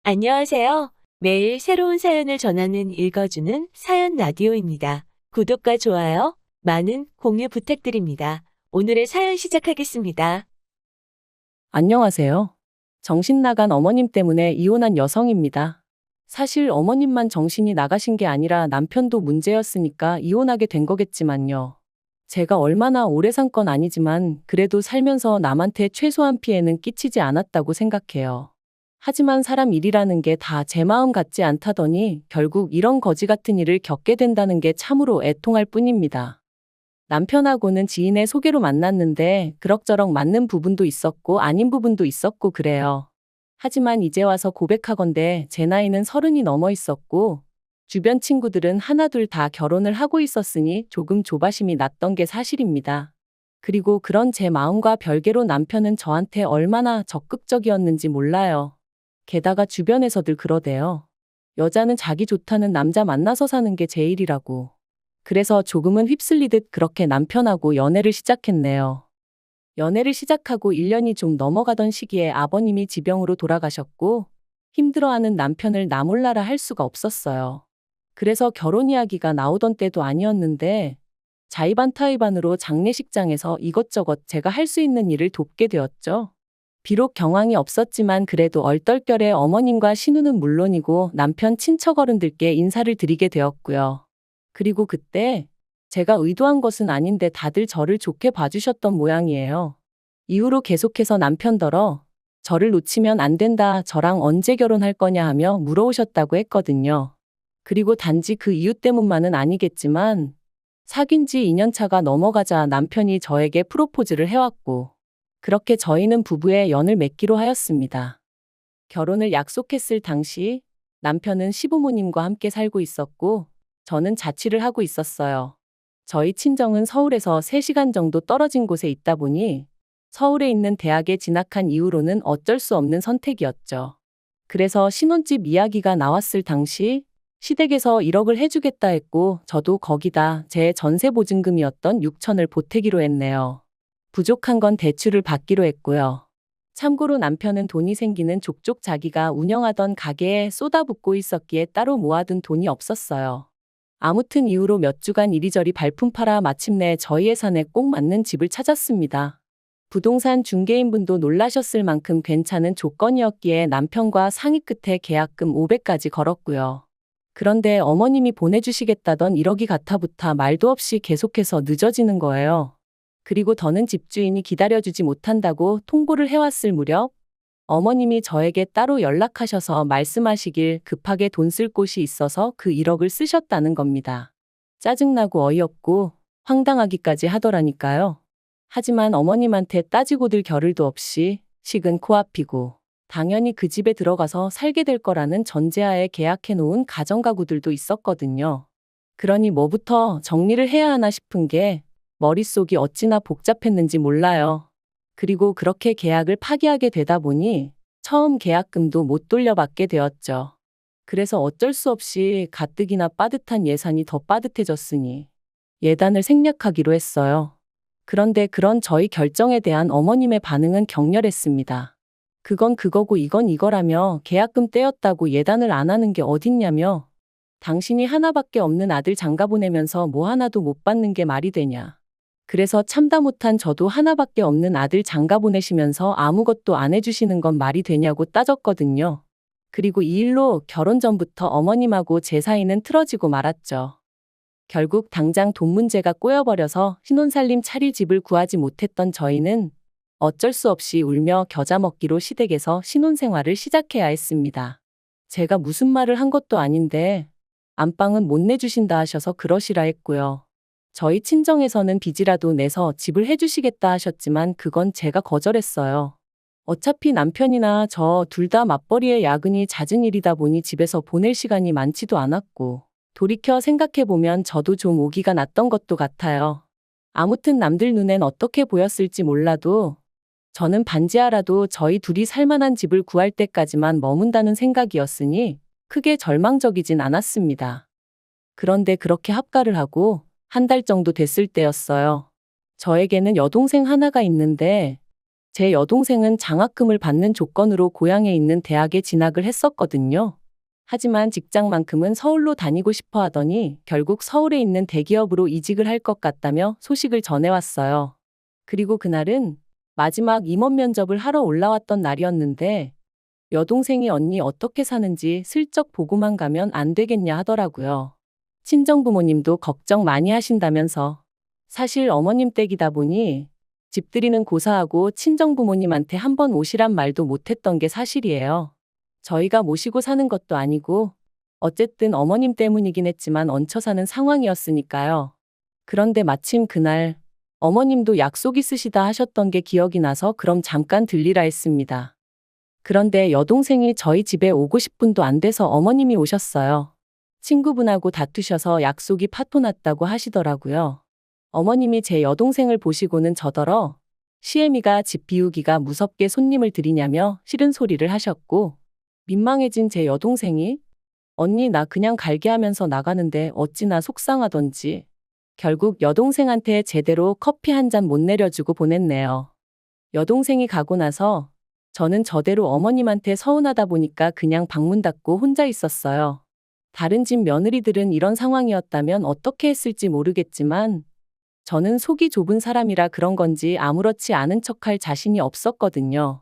안녕하세요. 매일 새로운 사연을 전하는 읽어주는 사연 라디오입니다. 구독과 좋아요, 많은 공유 부탁드립니다. 오늘의 사연 시작하겠습니다. 안녕하세요. 정신 나간 어머님 때문에 이혼한 여성입니다. 사실 어머님만 정신이 나가신 게 아니라 남편도 문제였으니까 이혼하게 된 거겠지만요. 제가 얼마나 오래 산 건 아니지만 그래도 살면서 남한테 최소한 피해는 끼치지 않았다고 생각해요. 하지만 사람 일이라는 게 다 제 마음 같지 않다더니 결국 이런 거지 같은 일을 겪게 된다는 게 참으로 애통할 뿐입니다. 남편하고는 지인의 소개로 만났는데 그럭저럭 맞는 부분도 있었고 아닌 부분도 있었고 그래요. 하지만 이제 와서 고백하건대 제 나이는 30이 넘어 있었고 주변 친구들은 하나둘 다 결혼을 하고 있었으니 조금 조바심이 났던 게 사실입니다. 그리고 그런 제 마음과 별개로 남편은 저한테 얼마나 적극적이었는지 몰라요. 게다가 주변에서들 그러대요. 여자는 자기 좋다는 남자 만나서 사는 게 제일이라고. 그래서 조금은 휩쓸리듯 그렇게 남편하고 연애를 시작했네요. 연애를 시작하고 1년이 좀 넘어가던 시기에 아버님이 지병으로 돌아가셨고 힘들어하는 남편을 나 몰라라 할 수가 없었어요. 그래서 결혼 이야기가 나오던 때도 아니었는데 자의반타의반으로 장례식장에서 이것저것 제가 할 수 있는 일을 돕게 되었죠. 비록 경황이 없었지만 그래도 얼떨결에 어머님과 신우는 물론이고 남편 친척 어른들께 인사를 드리게 되었고요. 그리고 그때 제가 의도한 것은 아닌데 다들 저를 좋게 봐주셨던 모양이에요. 이후로 계속해서 남편더러 저를 놓치면 안 된다, 저랑 언제 결혼할 거냐 하며 물어오셨다고 했거든요. 그리고 단지 그 이유 때문만은 아니겠지만 사귄 지 2년 차가 넘어가자 남편이 저에게 프로포즈를 해왔고 그렇게 저희는 부부의 연을 맺기로 하였습니다. 결혼을 약속했을 당시 남편은 시부모님과 함께 살고 있었고 저는 자취를 하고 있었어요. 저희 친정은 서울에서 3시간 정도 떨어진 곳에 있다 보니 서울에 있는 대학에 진학한 이후로는 어쩔 수 없는 선택이었죠. 그래서 신혼집 이야기가 나왔을 당시 시댁에서 1억을 해주겠다 했고 저도 거기다 제 전세보증금이었던 6천을 보태기로 했네요. 부족한 건 대출을 받기로 했고요. 참고로 남편은 돈이 생기는 족족 자기가 운영하던 가게에 쏟아붓고 있었기에 따로 모아둔 돈이 없었어요. 아무튼 이후로 몇 주간 이리저리 발품 팔아 마침내 저희 예산에 꼭 맞는 집을 찾았습니다. 부동산 중개인분도 놀라셨을 만큼 괜찮은 조건이었기에 남편과 상의 끝에 계약금 500까지 걸었고요. 그런데 어머님이 보내주시겠다던 1억이 가타부타 말도 없이 계속해서 늦어지는 거예요. 그리고 더는 집주인이 기다려주지 못한다고 통보를 해왔을 무렵 어머님이 저에게 따로 연락하셔서 말씀하시길 급하게 돈 쓸 곳이 있어서 그 1억을 쓰셨다는 겁니다. 짜증나고 어이없고 황당하기까지 하더라니까요. 하지만 어머님한테 따지고들 겨를도 없이 식은 코앞이고 당연히 그 집에 들어가서 살게 될 거라는 전제하에 계약해놓은 가정가구들도 있었거든요. 그러니 뭐부터 정리를 해야 하나 싶은 게 머릿속이 어찌나 복잡했는지 몰라요. 그리고 그렇게 계약을 파기하게 되다 보니 처음 계약금도 못 돌려받게 되었죠. 그래서 어쩔 수 없이 가뜩이나 빠듯한 예산이 더 빠듯해졌으니 예단을 생략하기로 했어요. 그런데 그런 저희 결정에 대한 어머님의 반응은 격렬했습니다. 그건 그거고 이건 이거라며 계약금 떼었다고 예단을 안 하는 게 어딨냐며 당신이 하나밖에 없는 아들 장가 보내면서 뭐 하나도 못 받는 게 말이 되냐. 그래서 참다 못한 저도 하나밖에 없는 아들 장가 보내시면서 아무것도 안 해주시는 건 말이 되냐고 따졌거든요. 그리고 이 일로 결혼 전부터 어머님하고 제 사이는 틀어지고 말았죠. 결국 당장 돈 문제가 꼬여버려서 신혼살림 차릴 집을 구하지 못했던 저희는 어쩔 수 없이 울며 겨자 먹기로 시댁에서 신혼생활을 시작해야 했습니다. 제가 무슨 말을 한 것도 아닌데 안방은 못 내주신다 하셔서 그러시라 했고요. 저희 친정에서는 빚이라도 내서 집을 해주시겠다 하셨지만 그건 제가 거절했어요. 어차피 남편이나 저 둘 다 맞벌이에 야근이 잦은 일이다 보니 집에서 보낼 시간이 많지도 않았고 돌이켜 생각해보면 저도 좀 오기가 났던 것도 같아요. 아무튼 남들 눈엔 어떻게 보였을지 몰라도 저는 반지하라도 저희 둘이 살만한 집을 구할 때까지만 머문다는 생각이었으니 크게 절망적이진 않았습니다. 그런데 그렇게 합가를 하고 한 달 정도 됐을 때였어요. 저에게는 여동생 하나가 있는데 제 여동생은 장학금을 받는 조건으로 고향에 있는 대학에 진학을 했었거든요. 하지만 직장만큼은 서울로 다니고 싶어 하더니 결국 서울에 있는 대기업으로 이직을 할 것 같다며 소식을 전해왔어요. 그리고 그날은 마지막 임원 면접을 하러 올라왔던 날이었는데 여동생이 언니 어떻게 사는지 슬쩍 보고만 가면 안 되겠냐 하더라고요. 친정부모님도 걱정 많이 하신다면서. 사실 어머님 댁이다 보니 집들이는 고사하고 친정부모님한테 한번 오시란 말도 못했던 게 사실이에요. 저희가 모시고 사는 것도 아니고 어쨌든 어머님 때문이긴 했지만 얹혀 사는 상황이었으니까요. 그런데 마침 그날 어머님도 약속 있으시다 하셨던 게 기억이 나서 그럼 잠깐 들리라 했습니다. 그런데 여동생이 저희 집에 오고 10분도 안 돼서 어머님이 오셨어요. 친구분하고 다투셔서 약속이 파토났다고 하시더라고요. 어머님이 제 여동생을 보시고는 저더러 시애미가 집 비우기가 무섭게 손님을 들이냐며 싫은 소리를 하셨고 민망해진 제 여동생이 언니 나 그냥 갈게 하면서 나가는데 어찌나 속상하던지 결국 여동생한테 제대로 커피 한 잔 못 내려주고 보냈네요. 여동생이 가고 나서 저는 저대로 어머님한테 서운하다 보니까 그냥 방문 닫고 혼자 있었어요. 다른 집 며느리들은 이런 상황이었다면 어떻게 했을지 모르겠지만 저는 속이 좁은 사람이라 그런 건지 아무렇지 않은 척할 자신이 없었거든요.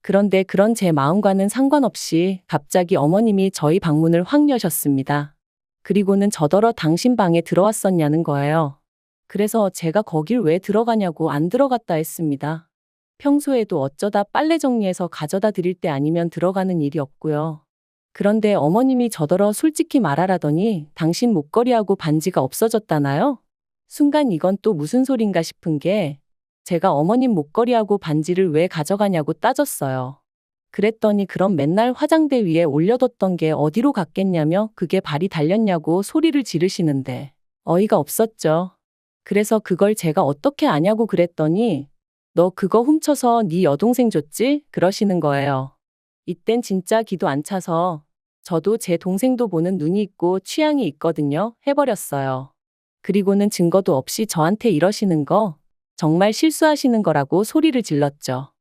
그런데 그런 제 마음과는 상관없이 갑자기 어머님이 저희 방문을 확 여셨습니다. 그리고는 저더러 당신 방에 들어왔었냐는 거예요. 그래서 제가 거길 왜 들어가냐고 안 들어갔다 했습니다. 평소에도 어쩌다 빨래 정리해서 가져다 드릴 때 아니면 들어가는 일이 없고요. 그런데 어머님이 저더러 솔직히 말하라더니 당신 목걸이하고 반지가 없어졌다나요? 순간 이건 또 무슨 소린가 싶은 게 제가 어머님 목걸이하고 반지를 왜 가져가냐고 따졌어요. 그랬더니 그럼 맨날 화장대 위에 올려뒀던 게 어디로 갔겠냐며 그게 발이 달렸냐고 소리를 지르시는데 어이가 없었죠. 그래서 그걸 제가 어떻게 아냐고 그랬더니 너 그거 훔쳐서 네 여동생 줬지? 그러시는 거예요. 이땐 진짜 기도 안 차서 저도 제 동생도 보는 눈이 있고 취향이 있거든요. 해버렸어요. 그리고는 증거도 없이 저한테 이러시는 거 정말 실수하시는 거라고 소리를 질렀죠.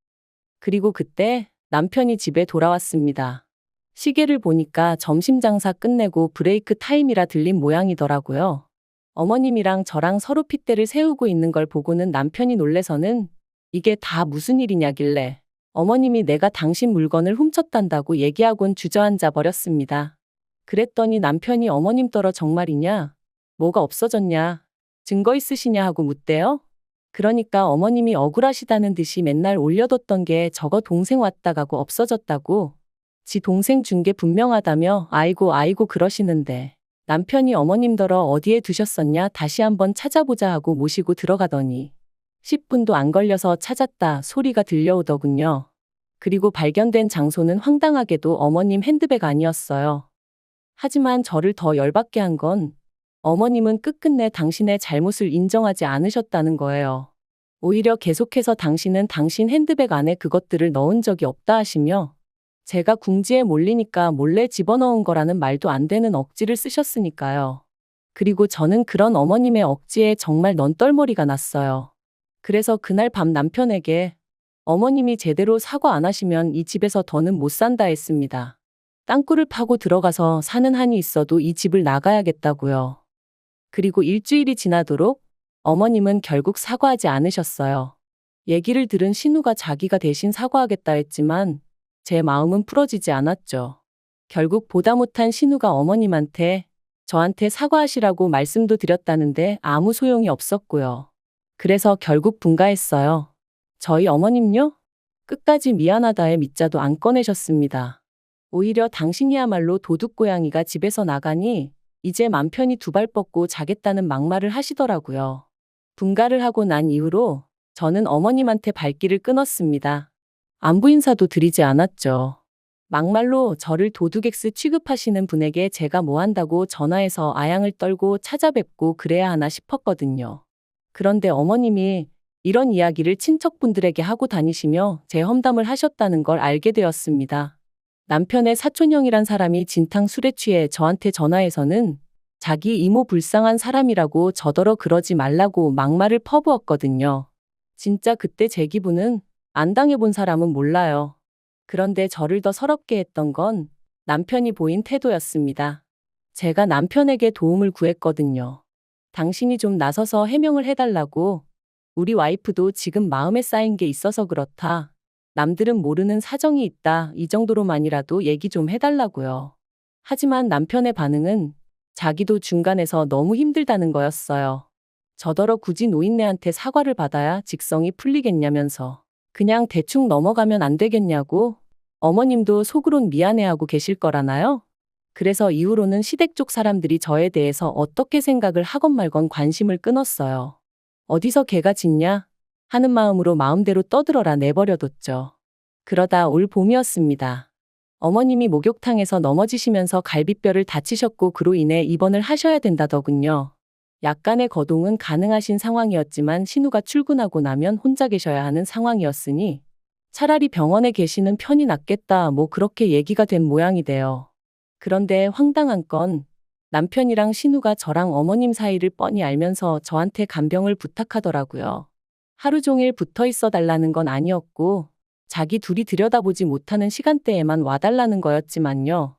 그리고 그때 남편이 집에 돌아왔습니다. 시계를 보니까 점심 장사 끝내고 브레이크 타임이라 들린 모양이더라고요. 어머님이랑 저랑 서로 핏대를 세우고 있는 걸 보고는 남편이 놀래서는 이게 다 무슨 일이냐길래 어머님이 내가 당신 물건을 훔쳤단다고 얘기하곤 주저앉아 버렸습니다. 그랬더니 남편이 어머님 떨어 정말이냐? 뭐가 없어졌냐? 증거 있으시냐 하고 묻대요. 그러니까 어머님이 억울하시다는 듯이 맨날 올려뒀던 게 저거 동생 왔다 가고 없어졌다고. 지 동생 준 게 분명하다며 아이고 그러시는데 남편이 어머님더러 어디에 두셨었냐 다시 한번 찾아보자 하고 모시고 들어가더니 10분도 안 걸려서 찾았다 소리가 들려오더군요. 그리고 발견된 장소는 황당하게도 어머님 핸드백 아니었어요. 하지만 저를 더 열받게 한 건 어머님은 끝끝내 당신의 잘못을 인정하지 않으셨다는 거예요. 오히려 계속해서 당신은 당신 핸드백 안에 그것들을 넣은 적이 없다 하시며 제가 궁지에 몰리니까 몰래 집어넣은 거라는 말도 안 되는 억지를 쓰셨으니까요. 그리고 저는 그런 어머님의 억지에 정말 넌떨머리가 났어요. 그래서 그날 밤 남편에게 어머님이 제대로 사과 안 하시면 이 집에서 더는 못 산다 했습니다. 땅굴을 파고 들어가서 사는 한이 있어도 이 집을 나가야겠다고요. 그리고 일주일이 지나도록 어머님은 결국 사과하지 않으셨어요. 얘기를 들은 신우가 자기가 대신 사과하겠다 했지만 제 마음은 풀어지지 않았죠. 결국 보다 못한 신우가 어머님한테 저한테 사과하시라고 말씀도 드렸다는데 아무 소용이 없었고요. 그래서 결국 분가했어요. 저희 어머님요? 끝까지 미안하다의 밑자도 안 꺼내셨습니다. 오히려 당신이야말로 도둑고양이가 집에서 나가니 이제 맘 편히 두 발 뻗고 자겠다는 막말을 하시더라고요. 분가를 하고 난 이후로 저는 어머님한테 발길을 끊었습니다. 안부 인사도 드리지 않았죠. 막말로 저를 도둑엑스 취급하시는 분에게 제가 뭐 한다고 전화해서 아양을 떨고 찾아뵙고 그래야 하나 싶었거든요. 그런데 어머님이 이런 이야기를 친척분들에게 하고 다니시며 제 험담을 하셨다는 걸 알게 되었습니다. 남편의 사촌형이란 사람이 진탕 술에 취해 저한테 전화해서는 자기 이모 불쌍한 사람이라고 저더러 그러지 말라고 막말을 퍼부었거든요. 진짜 그때 제 기분은 안 당해본 사람은 몰라요. 그런데 저를 더 서럽게 했던 건 남편이 보인 태도였습니다. 제가 남편에게 도움을 구했거든요. 당신이 좀 나서서 해명을 해달라고. 우리 와이프도 지금 마음에 쌓인 게 있어서 그렇다. 남들은 모르는 사정이 있다. 이 정도로만이라도 얘기 좀 해달라고요. 하지만 남편의 반응은 자기도 중간에서 너무 힘들다는 거였어요. 저더러 굳이 노인네한테 사과를 받아야 직성이 풀리겠냐면서 그냥 대충 넘어가면 안 되겠냐고. 어머님도 속으론 미안해하고 계실 거라나요? 그래서 이후로는 시댁 쪽 사람들이 저에 대해서 어떻게 생각을 하건 말건 관심을 끊었어요. 어디서 개가 짖냐 하는 마음으로 마음대로 떠들어라 내버려뒀죠. 그러다 올 봄이었습니다. 어머님이 목욕탕에서 넘어지시면서 갈비뼈를 다치셨고 그로 인해 입원을 하셔야 된다더군요. 약간의 거동은 가능하신 상황이었지만 신우가 출근하고 나면 혼자 계셔야 하는 상황이었으니 차라리 병원에 계시는 편이 낫겠다 뭐 그렇게 얘기가 된 모양이돼요. 그런데 황당한 건 남편이랑 신우가 저랑 어머님 사이를 뻔히 알면서 저한테 간병을 부탁하더라고요. 하루 종일 붙어 있어 달라는 건 아니었고 자기 둘이 들여다보지 못하는 시간대에만 와달라는 거였지만요.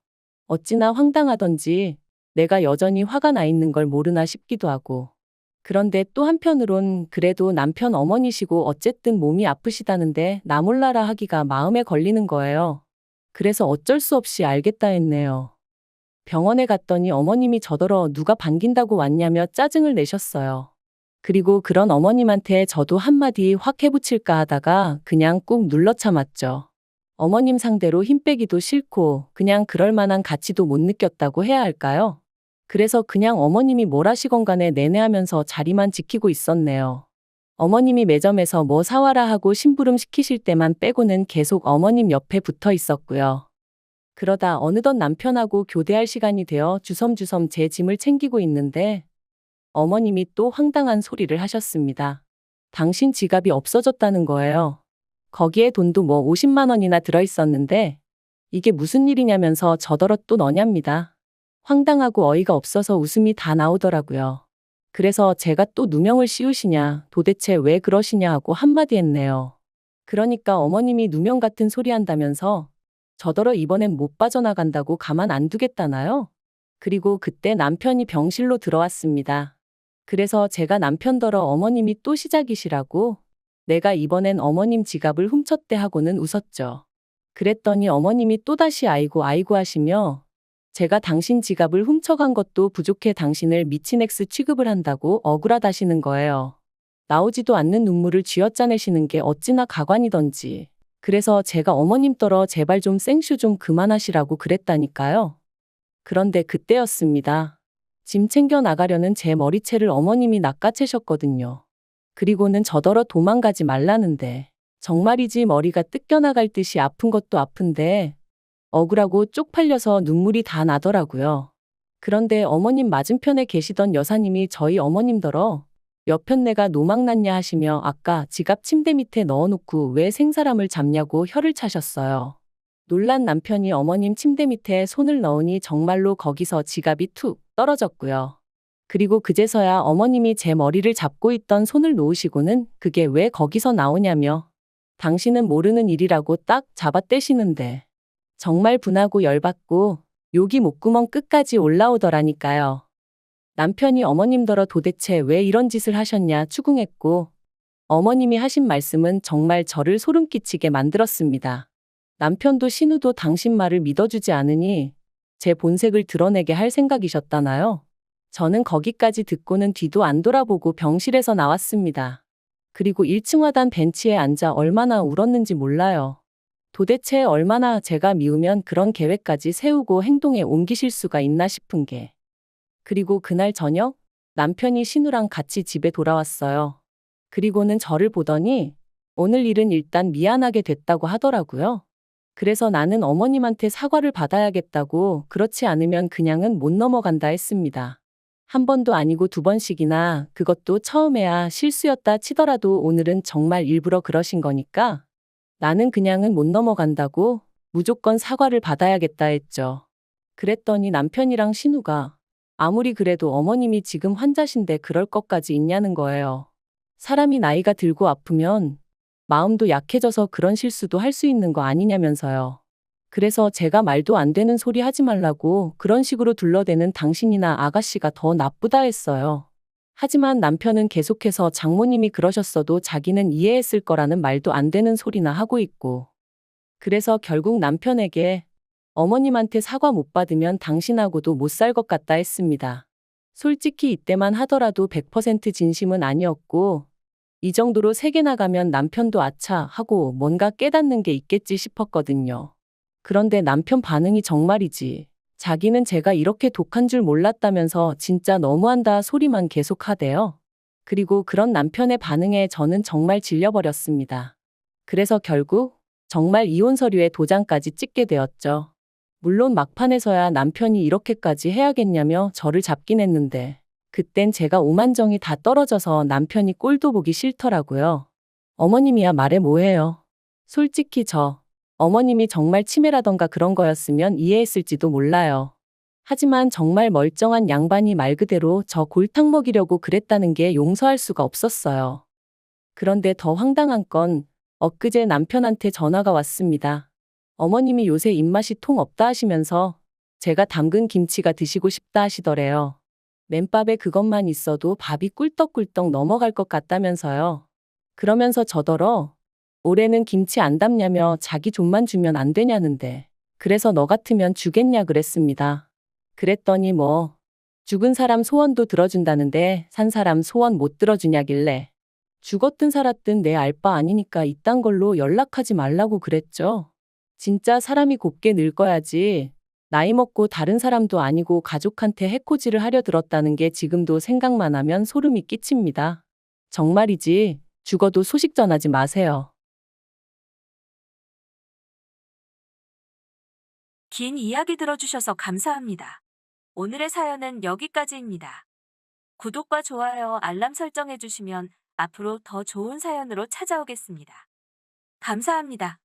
어찌나 황당하던지 내가 여전히 화가 나 있는 걸 모르나 싶기도 하고. 그런데 또 한편으론 그래도 남편 어머니시고 어쨌든 몸이 아프시다는데 나 몰라라 하기가 마음에 걸리는 거예요. 그래서 어쩔 수 없이 알겠다 했네요. 병원에 갔더니 어머님이 저더러 누가 반긴다고 왔냐며 짜증을 내셨어요. 그리고 그런 어머님한테 저도 한마디 확 해붙일까 하다가 그냥 꾹 눌러 참았죠. 어머님 상대로 힘 빼기도 싫고 그냥 그럴 만한 가치도 못 느꼈다고 해야 할까요? 그래서 그냥 어머님이 뭘 하시건 간에 내내하면서 자리만 지키고 있었네요. 어머님이 매점에서 뭐 사와라 하고 심부름 시키실 때만 빼고는 계속 어머님 옆에 붙어 있었고요. 그러다 어느덧 남편하고 교대할 시간이 되어 주섬주섬 제 짐을 챙기고 있는데 어머님이 또 황당한 소리를 하셨습니다. 당신 지갑이 없어졌다는 거예요. 거기에 돈도 뭐 50만 원이나 들어있었는데 이게 무슨 일이냐면서 저더러 또 너냐입니다. 황당하고 어이가 없어서 웃음이 다 나오더라고요. 그래서 제가 또 누명을 씌우시냐, 도대체 왜 그러시냐 하고 한마디 했네요. 그러니까 어머님이 누명 같은 소리 한다면서 저더러 이번엔 못 빠져나간다고 가만 안 두겠다나요? 그리고 그때 남편이 병실로 들어왔습니다. 그래서 제가 남편더러 어머님이 또 시작이시라고 내가 이번엔 어머님 지갑을 훔쳤대 하고는 웃었죠. 그랬더니 어머님이 또다시 아이고 아이고 하시며 제가 당신 지갑을 훔쳐간 것도 부족해 당신을 미친 X 취급을 한다고 억울하다시는 거예요. 나오지도 않는 눈물을 쥐어짜내시는 게 어찌나 가관이던지. 그래서 제가 어머님더러 제발 좀 생쇼 좀 그만하시라고 그랬다니까요. 그런데 그때였습니다. 짐 챙겨 나가려는 제 머리채를 어머님이 낚아채셨거든요. 그리고는 저더러 도망가지 말라는데 정말이지 머리가 뜯겨나갈 듯이 아픈 것도 아픈데 억울하고 쪽팔려서 눈물이 다 나더라고요. 그런데 어머님 맞은편에 계시던 여사님이 저희 어머님더러 몇 편 내가 노망났냐 하시며 아까 지갑 침대 밑에 넣어놓고 왜 생사람을 잡냐고 혀를 차셨어요. 놀란 남편이 어머님 침대 밑에 손을 넣으니 정말로 거기서 지갑이 툭 떨어졌고요. 그리고 그제서야 어머님이 제 머리를 잡고 있던 손을 놓으시고는 그게 왜 거기서 나오냐며 당신은 모르는 일이라고 딱 잡아떼시는데 정말 분하고 열받고 욕이 목구멍 끝까지 올라오더라니까요. 남편이 어머님더러 도대체 왜 이런 짓을 하셨냐 추궁했고 어머님이 하신 말씀은 정말 저를 소름 끼치게 만들었습니다. 남편도 신우도 당신 말을 믿어주지 않으니 제 본색을 드러내게 할 생각이셨다나요? 저는 거기까지 듣고는 뒤도 안 돌아보고 병실에서 나왔습니다. 그리고 1층 하단 벤치에 앉아 얼마나 울었는지 몰라요. 도대체 얼마나 제가 미우면 그런 계획까지 세우고 행동에 옮기실 수가 있나 싶은 게. 그리고 그날 저녁 남편이 신우랑 같이 집에 돌아왔어요. 그리고는 저를 보더니 오늘 일은 일단 미안하게 됐다고 하더라고요. 그래서 나는 어머님한테 사과를 받아야겠다고 그렇지 않으면 그냥은 못 넘어간다 했습니다. 한 번도 아니고 두 번씩이나 그것도 처음에야 실수였다 치더라도 오늘은 정말 일부러 그러신 거니까 나는 그냥은 못 넘어간다고 무조건 사과를 받아야겠다 했죠. 그랬더니 남편이랑 신우가 아무리 그래도 어머님이 지금 환자신데 그럴 것까지 있냐는 거예요. 사람이 나이가 들고 아프면 마음도 약해져서 그런 실수도 할 수 있는 거 아니냐면서요. 그래서 제가 말도 안 되는 소리 하지 말라고 그런 식으로 둘러대는 당신이나 아가씨가 더 나쁘다 했어요. 하지만 남편은 계속해서 장모님이 그러셨어도 자기는 이해했을 거라는 말도 안 되는 소리나 하고 있고. 그래서 결국 남편에게 어머님한테 사과 못 받으면 당신하고도 못 살 것 같다 했습니다. 솔직히 이때만 하더라도 100% 진심은 아니었고, 이 정도로 세게 나가면 남편도 아차 하고 뭔가 깨닫는 게 있겠지 싶었거든요. 그런데 남편 반응이 정말이지. 자기는 제가 이렇게 독한 줄 몰랐다면서 진짜 너무한다 소리만 계속 하대요. 그리고 그런 남편의 반응에 저는 정말 질려버렸습니다. 그래서 결국 정말 이혼 서류에 도장까지 찍게 되었죠. 물론 막판에서야 남편이 이렇게까지 해야겠냐며 저를 잡긴 했는데 그땐 제가 오만정이 다 떨어져서 남편이 꼴도 보기 싫더라고요. 어머님이야 말해 뭐해요. 솔직히 어머님이 정말 치매라던가 그런 거였으면 이해했을지도 몰라요. 하지만 정말 멀쩡한 양반이 말 그대로 저 골탕 먹이려고 그랬다는 게 용서할 수가 없었어요. 그런데 더 황당한 건 엊그제 남편한테 전화가 왔습니다. 어머님이 요새 입맛이 통 없다 하시면서 제가 담근 김치가 드시고 싶다 하시더래요. 맨밥에 그것만 있어도 밥이 꿀떡꿀떡 넘어갈 것 같다면서요. 그러면서 저더러 올해는 김치 안 담냐며 자기 좀만 주면 안 되냐는데 그래서 너 같으면 주겠냐 그랬습니다. 그랬더니 죽은 사람 소원도 들어준다는데 산 사람 소원 못 들어주냐길래 죽었든 살았든 내 알 바 아니니까 이딴 걸로 연락하지 말라고 그랬죠. 진짜 사람이 곱게 늙어야지. 나이 먹고 다른 사람도 아니고 가족한테 해코지를 하려 들었다는 게 지금도 생각만 하면 소름이 끼칩니다. 정말이지. 죽어도 소식 전하지 마세요. 긴 이야기 들어주셔서 감사합니다. 오늘의 사연은 여기까지입니다. 구독과 좋아요, 알람 설정해주시면 앞으로 더 좋은 사연으로 찾아오겠습니다. 감사합니다.